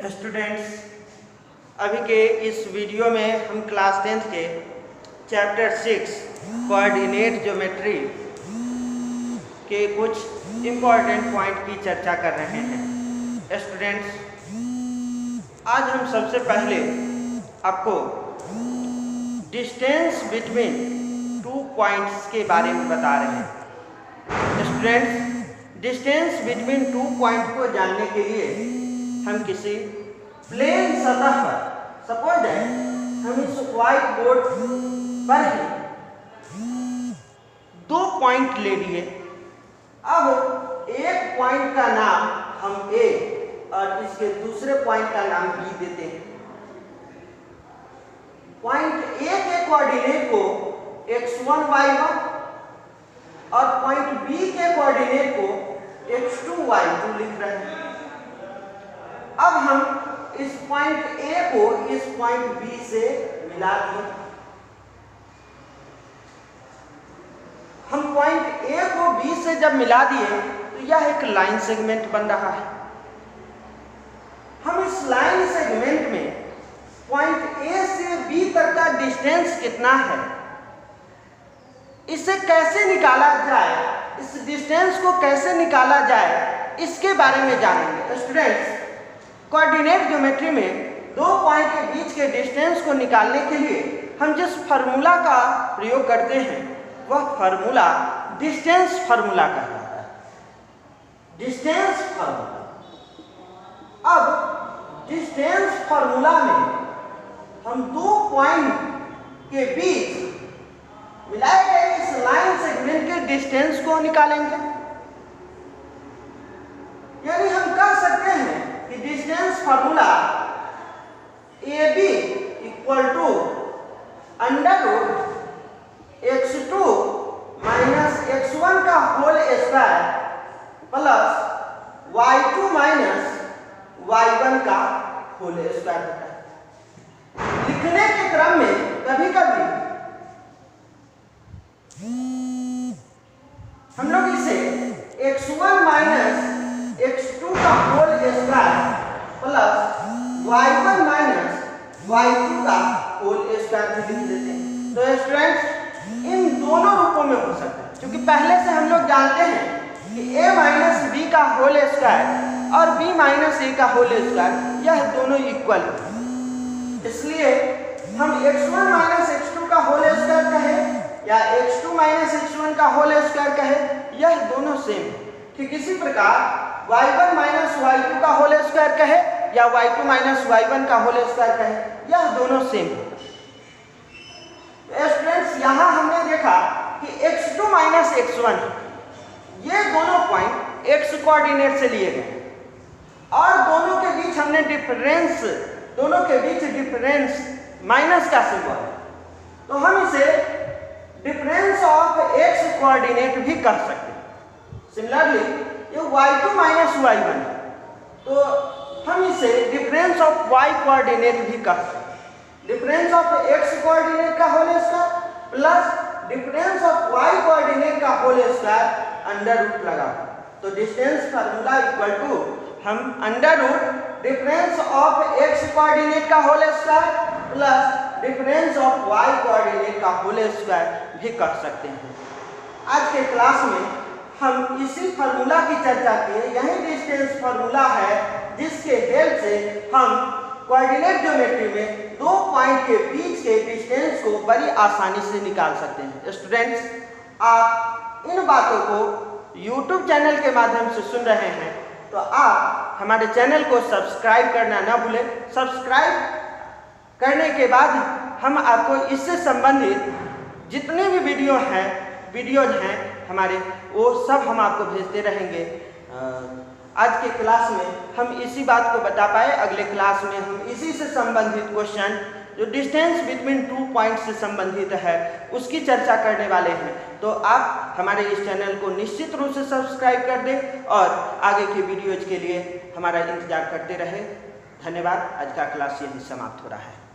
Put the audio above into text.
Students, अभी के इस वीडियो में हम क्लास 10th के चैप्टर 6 कोऑर्डिनेट ज्योमेट्री के कुछ इम्पॉर्टेंट पॉइंट की चर्चा कर रहे हैं। स्टूडेंट्स, आज हम सबसे पहले आपको डिस्टेंस बिटवीन 2 पॉइंट्स के बारे में बता रहे हैं। स्टूडेंट्स, डिस्टेंस बिटवीन 2 पॉइंट को जानने के लिए हम किसी प्लेन सतह पर, सपोज दैट हम इस व्हाइट बोर्ड पर ही 2 पॉइंट ले लिए। अब एक पॉइंट का नाम हम A और इसके दूसरे पॉइंट का नाम B देते हैं। पॉइंट A के कोऑर्डिनेट को x1 y1 और पॉइंट B के कोऑर्डिनेट को x2 y2 लिख रहे हैं। अब हम इस पॉइंट A को इस पॉइंट B से मिला दिए। हम पॉइंट A को B से जब मिला दिए तो यह एक लाइन सेगमेंट बन रहा है। हम इस लाइन सेगमेंट में पॉइंट A से B तक का डिस्टेंस कितना है, इसे कैसे निकाला जाए, इस डिस्टेंस को कैसे निकाला जाए, इसके बारे में जानेंगे। स्टूडेंट्स, कोऑर्डिनेट ज्योमेट्री में 2 पॉइंट के बीच के डिस्टेंस को निकालने के लिए हम जिस फार्मूला का प्रयोग करते हैं वह फार्मूला डिस्टेंस फार्मूला कहलाता है। Distance formula. अब डिस्टेंस फार्मूला में हम 2 पॉइंट के बीच मिलाए गए इस लाइन सेगमेंट के डिस्टेंस को निकालेंगे। यानी हम कह सकते हैं कि distance formula AB equal to √x2 minus x1 का whole square plus y2 minus y1 का होल स्क्वायर होता है। लिखने के क्रम में कभी कभी हम लोग इसे x1 माइनस x2 का whole square plus y1 minus y2 का होल स्क्वायर भी लिख देते हैं। तो स्टूडेंट्स, इन दोनों रूपों में हो सकता है, क्योंकि पहले से हम लोग जानते हैं कि a माइनस b का होल स्क्वायर और b माइनस a का होल स्क्वायर यह दोनों इक्वल है। इसलिए हम x1 माइनस x2 का होल स्क्वायर कहें या x2 माइनस x1 का होल स्क्वायर कहें, यह दोनों सेम है। ठीक इसी प्रकार y1 माइनस y2 का होल स्क्वायर कहे या y2 माइनस y1 का होल स्क्वायर कहे, यह दोनों सेम है। स्टूडेंट्स, यहाँ हमने देखा कि x2 माइनस x1 ये दोनों पॉइंट x कोऑर्डिनेट से लिए गए और दोनों के बीच हमने डिफरेंस, दोनों के बीच डिफरेंस माइनस का सिंबल है, तो हम इसे डिफरेंस ऑफ x कोऑर्डिनेट भी कह सकते हैं। सिमिलरली ये y2 माइनस y1, तो हम इसे डिफरेंस ऑफ y कोऑर्डिनेट भी कह सकते हैं। डिफरेंस ऑफ x कोऑर्डिनेट का whole square plus difference of y coordinate का होल स्क्वायर अंडर रूट लगा, तो डिस्टेंस फार्मूला इक्वल टू हम under root difference of x coordinate का whole square plus difference of y coordinate का whole square भी कर सकते हैं। आज के क्लास में हम इसी फार्मूला की चर्चा किए। यही डिस्टेंस फार्मूला है जिसके हेल्प से हम कोऑर्डिनेट ज्योमेट्री में 2 पॉइंट के बीच के डिस्टेंस को बड़ी आसानी से निकाल सकते हैं। स्टूडेंट्स, आप इन बातों को YouTube चैनल के माध्यम से सुन रहे हैं, तो आप हमारे चैनल को सब्सक्राइब करना ना भूलें। सब्सक्राइब करने के बाद हम आपको इससे संबंधित जितने भी वीडियोज हैं हमारे, वो सब हम आपको भेजते रहेंगे। आज के क्लास में हम इसी बात को बता पाए। अगले क्लास में हम इसी से संबंधित क्वेश्चन जो डिस्टेंस बिटवीन 2 पॉइंट से संबंधित है उसकी चर्चा करने वाले हैं। तो आप हमारे इस चैनल को निश्चित रूप से सब्सक्राइब कर दें और आगे के वीडियोज के लिए हमारा इंतजार करते रहें। धन्यवाद। आज का क्लास यही समाप्त हो रहा है।